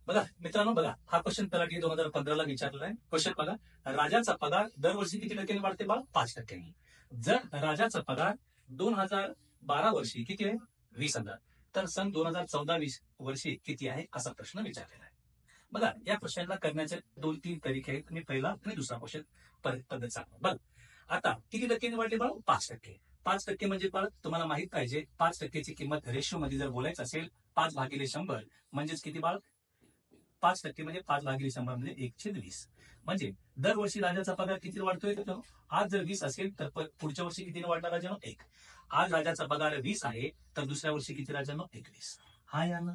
बघा मित्रांनो, बघा हा क्वेश्चन तलाठी 2015 विचारलेला आहे. क्वेश्चन बघा, राजाचा पगार दरवर्षी किती टक्क्यांनी वाढते बा? 5%. जर राजाचा पगार 2012 वर्षी किती आहे? 20,000. तर सन 2014-20 वर्षी किती आहे असा प्रश्न विचारलेला आहे. बघा या प्रश्नाला करण्याचे 2-3 तरीके आहेत. मी पहिला आणि दुसरा क्वेश्चन पद्धत सांगतो. बघ आता किती टक्क्यांनी वाढले बाळ? 5%. 5% म्हणजे बाळ तुम्हाला माहित पाहिजे, 5%ची किंमत रेशो मध्ये जर बोलायचं असेल 5/100 म्हणजेच किती बाळ? 5% म्हणजे 5/100 म्हणजे 1/20. म्हणजे दरवर्षी राजाचा पगार किती वाढतोय? आज जर 20 असेल तर पुढच्या वर्षी किती वाढणार राजानो? 1. आज राजाचा पगार 20 आहे तर दुसऱ्या वर्षी किती राजानो? 21. हा या ना.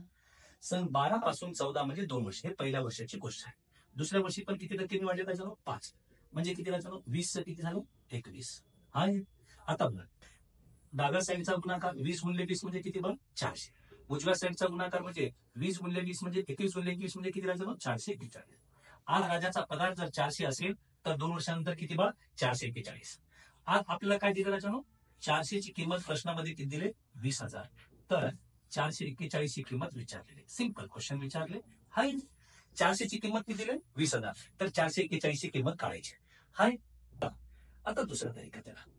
सन 12 पासून 14 म्हणजे 2 वर्ष, हे पहिल्या वर्षाची गोष्ट आहे. दुसऱ्या वर्षी पण किती टक्क्यांनी वाढले राजानो? 5. म्हणजे किती राजानो? 20 किती झालं? 21. हा. आता बघा डाव्या साईडचा गुणाकार 20 गुणिले 20 म्हणजे किती बघ? 400. उजव्या साईडचा गुणाकार म्हणजे 20 गुणिले 20 म्हणजे 21 गुणिले 21 म्हणजे किती राजानो? 441. आज राजाचा पगार जर 400 असेल तर 2 वर्षानंतर किती बघ? 441. आज आपल्याला काय दिलं राजानो? 400 ची किंमत प्रश्नामध्ये किती दिले? 20,000. तर 441 ची किंमत विचारलेली. सिंपल क्वेश्चन विचारले. हाय 400 ची किंमत किती दिली? 20,000. तर 441 ची किंमत काढायची. हाय आता दुसरा तरीका त्याला.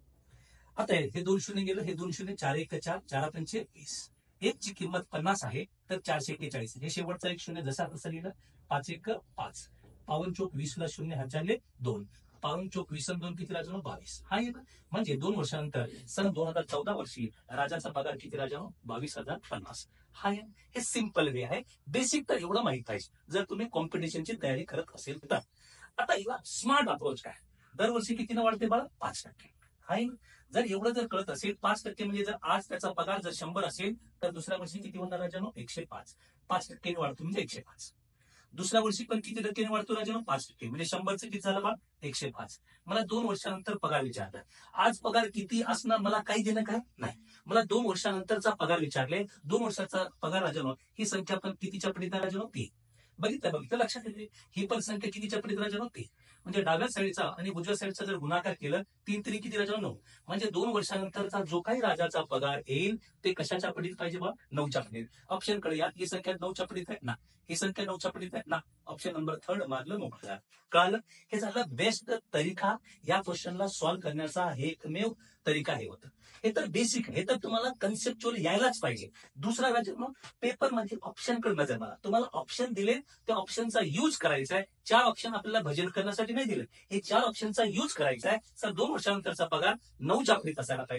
आता हे 2 शून्य गेलं, हे 2 शून्य, 4 1 4, 4 5 20. 1 ची किंमत 50 आहे तर 441. हे शेवटचा एक शून्य जसा तसं लिहिलं. 5 1 5. पावन चोक 20 ला शून्य हातले 2. पावन चोक 20 2 किती राजानो? 22. हा येतं. म्हणजे 2 वर्षानंतर सन 2014 वर्षी राजाचा पगार किती राजानो? 22,050. हा हे सिंपल वे आहे. बेसिक तर एवढं माहित पाहिजे जर तुम्ही कॉम्पिटिशनची तयारी करत असेल तर. आता याला स्मार्ट अप्रोच काय? दरवर्षी किती वाढते बाळा? 5%. हाय जर एवढं जर कळत असेल 5% म्हणजे जर आज त्याचा पगार जर 100 असेल तर दुसऱ्या वर्षी किती होणार राजानो? 105. 5% वाढतो म्हणजे 105. दुसऱ्या वर्षी पण किती टक्क्याने वाढतो राजानो? 5% म्हणजे 100चं किती झालं बा? 105. मला 2 वर्षानंतर पगार विचारला. आज पगार किती असणार मला काही देणं काय नाही. मला 2 वर्षानंतरचा पगार विचारले. 2 वर्षाचा पगार राजानो ही संख्या पण कितीच्या पडीत राजानो? 3. बघितलं लक्षात येते. ही पण संख्या कितीच्या पडीत राजानो? 3. म्हणजे डाव्या साईडचा आणि उजव्या साईडचा जर गुणाकार केलं 3 तरी किती राजानो? 9. म्हणजे 2 वर्षानंतरचा जो काही राजाचा पगार येईल ते कशाच्या पडीत पाहिजे बा? 9च्या पडीत. ऑप्शन कडे या. ही संख्या 9च्या पडीत आहे ना? ही संख्या 9च्या पडीत आहे ना? ऑप्शन नंबर 3 मारलं मोकळं. कळलं? हे झालं बेस्ट तरीका या क्वेश्चनला सॉल्व्ह करण्याचा. हे एकमेव तरीका हे होतं. हे तर बेसिक, हे तर तुम्हाला कन्सेप्च्युअल यायलाच पाहिजे. दुसरा राजा पेपर मध्ये ऑप्शन कडे नजर मारा. तुम्हाला ऑप्शन दिले त्या ऑप्शनचा यूज करायचा आहे. 4 ऑप्शन आपल्याला भजन करण्यासाठी नाही दिले. हे 4 ऑप्शनचा यूज करायचा आहे. सर 2 वर्षानंतरचा पगार 9च्या पडीत असायला पाहिजे.